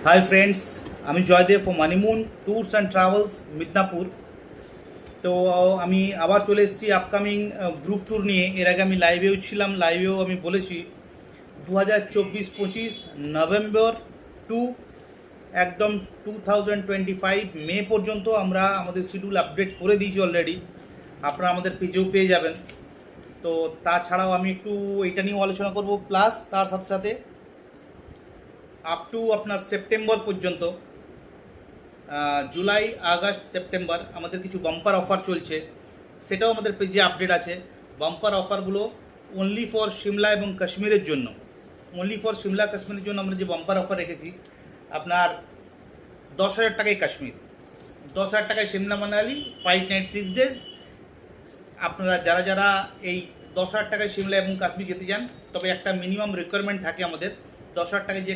Hi friends, আমি জয়দেব ও মানিমুন tours and travels Midnapore. তো আমি আবার চলে এসেছি আপকামিং গ্রুপ ট্যুর নিয়ে। এর আগে আমি লাইভেও ছিলাম, লাইভেও আমি বলেছি 2024-25 নভেম্বর টু একদম 2025 মে পর্যন্ত আমরা আমাদের শিডিউল আপডেট করে দিয়েছি অলরেডি। আপনারা আমাদের পেজেও পেয়ে যাবেন। তো তাছাড়াও আমি একটু এটা নিয়েও আলোচনা করব, প্লাস তার সাথে সাথে আপ টু আপনার সেপ্টেম্বর পর্যন্ত, জুলাই আগস্ট সেপ্টেম্বর আমাদের কিছু বাম্পার অফার চলছে, সেটাও আমাদের পেজে আপডেট আছে। বাম্পার অফারগুলো অনলি ফর সিমলা এবং কাশ্মীরের জন্য, অনলি ফর সিমলা কাশ্মীরের জন্য আমরা যে বাম্পার অফার রেখেছি, আপনার 10,000 টাকায় কাশ্মীর, 10,000 টাকায় সিমলা মানালি 5 নাইট 6 ডেজ। আপনারা যারা যারা এই 10,000 টাকায় সিমলা এবং কাশ্মীর যেতে চান, তবে একটা মিনিমাম রিকোয়ারমেন্ট থাকে আমাদের। 10,000 টাকায় যে